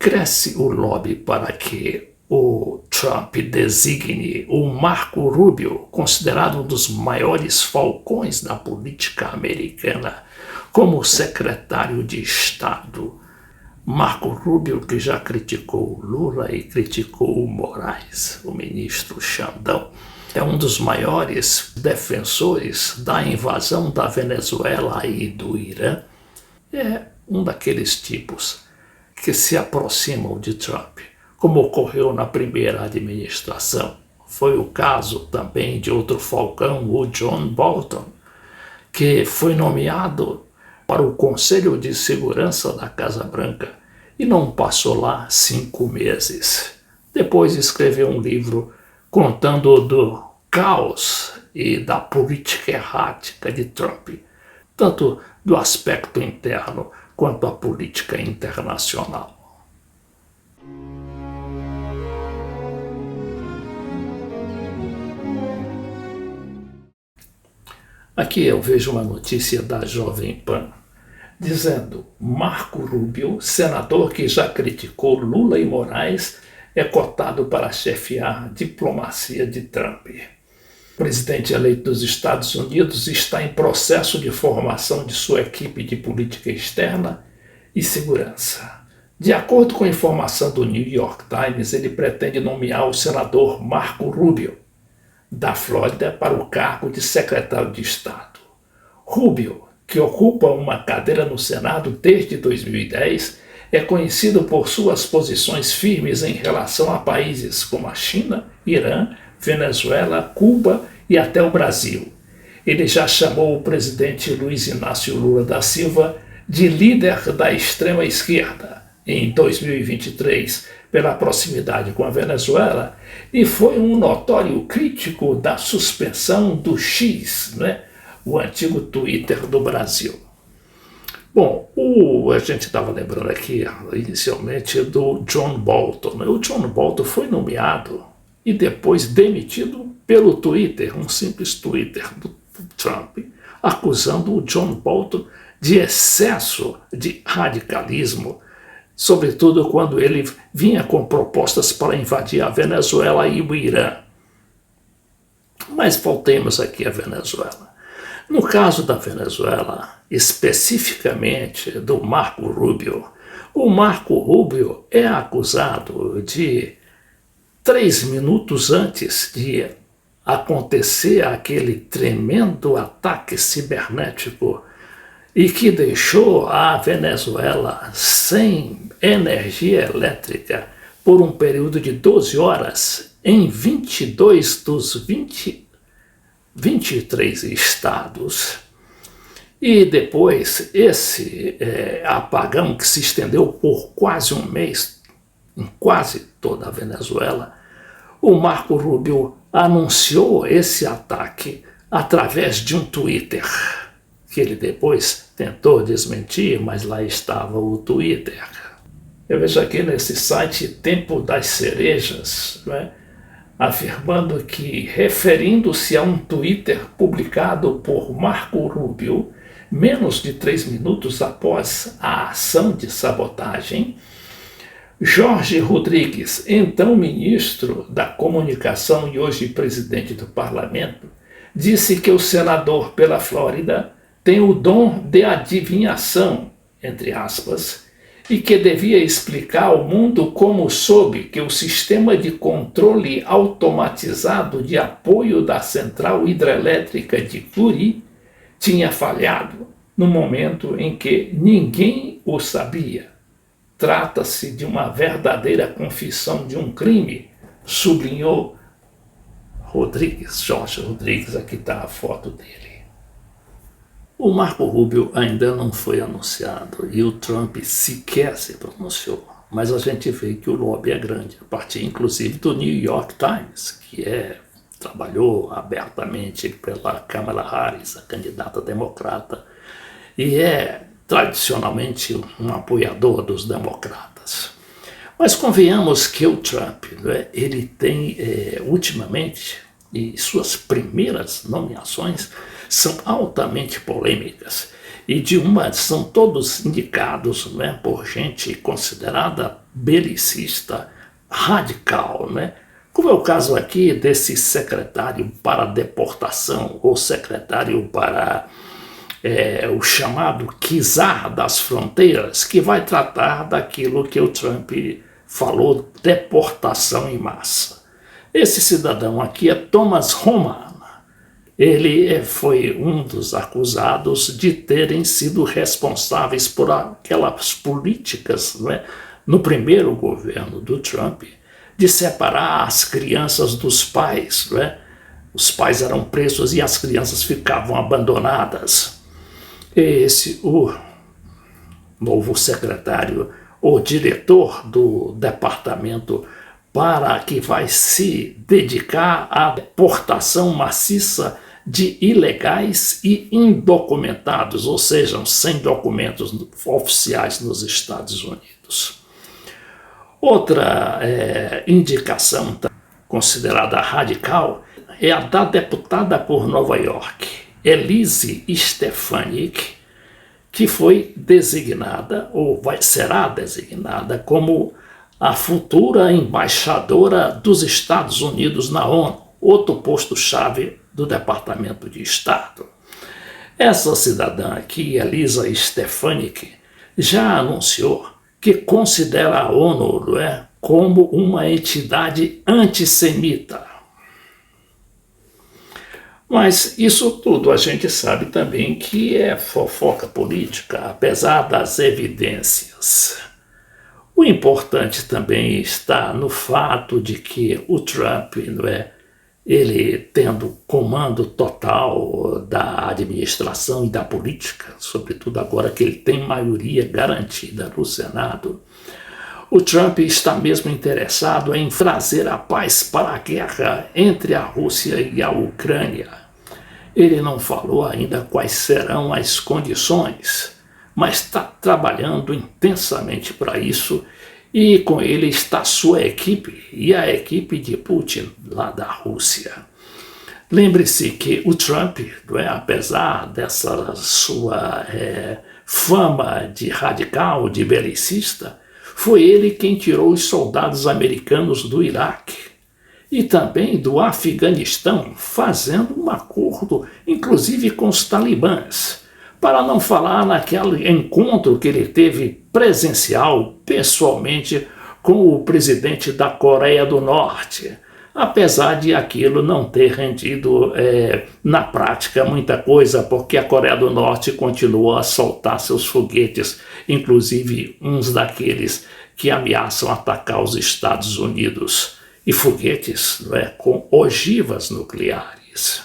cresce o lobby para que o Trump designe o Marco Rubio, considerado um dos maiores falcões da política americana, como secretário de Estado. Marco Rubio, que já criticou Lula e criticou o Moraes, o ministro Xandão, é um dos maiores defensores da invasão da Venezuela e do Irã. É um daqueles tipos que se aproximam de Trump, como ocorreu na primeira administração. Foi o caso também de outro falcão, o John Bolton, que foi nomeado para o Conselho de Segurança da Casa Branca e não passou lá 5 meses. Depois escreveu um livro contando do caos e da política errática de Trump, tanto do aspecto interno quanto a política internacional. Aqui eu vejo uma notícia da Jovem Pan, dizendo: Marco Rubio, senador que já criticou Lula e Moraes, é cotado para chefiar a diplomacia de Trump. O presidente eleito dos Estados Unidos está em processo de formação de sua equipe de política externa e segurança. De acordo com a informação do New York Times, ele pretende nomear o senador Marco Rubio, da Flórida, para o cargo de secretário de Estado. Rubio, que ocupa uma cadeira no Senado desde 2010, é conhecido por suas posições firmes em relação a países como a China, Irã, Venezuela, Cuba e até o Brasil. Ele já chamou o presidente Luiz Inácio Lula da Silva de líder da extrema-esquerda em 2023, pela proximidade com a Venezuela, e foi um notório crítico da suspensão do X, o antigo Twitter do Brasil. Bom, a gente estava lembrando aqui inicialmente do John Bolton. O John Bolton foi nomeado e depois demitido pelo Twitter, um simples Twitter do Trump, acusando o John Bolton de excesso de radicalismo, sobretudo quando ele vinha com propostas para invadir a Venezuela e o Irã. Mas voltemos aqui à Venezuela. No caso da Venezuela, especificamente do Marco Rubio, o Marco Rubio é acusado de 3 minutos antes de acontecer aquele tremendo ataque cibernético e que deixou a Venezuela sem energia elétrica por um período de 12 horas em 22 dos 23 estados. E depois, esse apagão que se estendeu por quase um mês em quase toda a Venezuela, o Marco Rubio anunciou esse ataque através de um Twitter, que ele depois tentou desmentir, mas lá estava o Twitter. Eu vejo aqui nesse site Tempo das Cerejas, afirmando que, referindo-se a um Twitter publicado por Marco Rubio, menos de 3 minutos após a ação de sabotagem, Jorge Rodrigues, então ministro da Comunicação e hoje presidente do Parlamento, disse que o senador pela Flórida tem o dom de adivinhação, entre aspas, e que devia explicar ao mundo como soube que o sistema de controle automatizado de apoio da central hidrelétrica de Curi tinha falhado no momento em que ninguém o sabia. Trata-se de uma verdadeira confissão de um crime, sublinhou Jorge Rodrigues, aqui está a foto dele. O Marco Rubio ainda não foi anunciado e o Trump sequer se pronunciou, mas a gente vê que o lobby é grande, a partir inclusive do New York Times, que trabalhou abertamente pela Kamala Harris, a candidata democrata, e é tradicionalmente um apoiador dos democratas. Mas convenhamos que o Trump, ele tem ultimamente, e suas primeiras nomeações são altamente polêmicas, e são todos indicados, né, por gente considerada belicista, radical, né? Como é o caso aqui desse secretário para deportação, ou secretário para o chamado czar das fronteiras, que vai tratar daquilo que o Trump falou, deportação em massa. Esse cidadão aqui é Thomas Homan. Ele foi um dos acusados de terem sido responsáveis por aquelas políticas, né, no primeiro governo do Trump, de separar as crianças dos pais, né? Os pais eram presos e as crianças ficavam abandonadas. O novo secretário, o diretor do departamento que vai se dedicar à deportação maciça de ilegais e indocumentados, ou seja, sem documentos oficiais nos Estados Unidos. Outra indicação considerada radical é a da deputada por Nova York, Elise Stefanik, que foi designada, ou será designada, como a futura embaixadora dos Estados Unidos na ONU, outro posto-chave do Departamento de Estado. Essa cidadã aqui, Elisa Stefanik, já anunciou que considera a ONU como uma entidade antissemita. Mas isso tudo a gente sabe também que é fofoca política, apesar das evidências. O importante também está no fato de que o Trump, ele tendo comando total da administração e da política, sobretudo agora que ele tem maioria garantida no Senado, o Trump está mesmo interessado em trazer a paz para a guerra entre a Rússia e a Ucrânia. Ele não falou ainda quais serão as condições, mas está trabalhando intensamente para isso, e com ele está sua equipe e a equipe de Putin lá da Rússia. Lembre-se que o Trump, apesar dessa sua fama de radical, de belicista, foi ele quem tirou os soldados americanos do Iraque e também do Afeganistão, fazendo um acordo, inclusive com os talibãs. Para não falar naquele encontro que ele teve presencial, pessoalmente, com o presidente da Coreia do Norte, apesar de aquilo não ter rendido na prática muita coisa, porque a Coreia do Norte continuou a soltar seus foguetes, inclusive uns daqueles que ameaçam atacar os Estados Unidos, e foguetes com ogivas nucleares.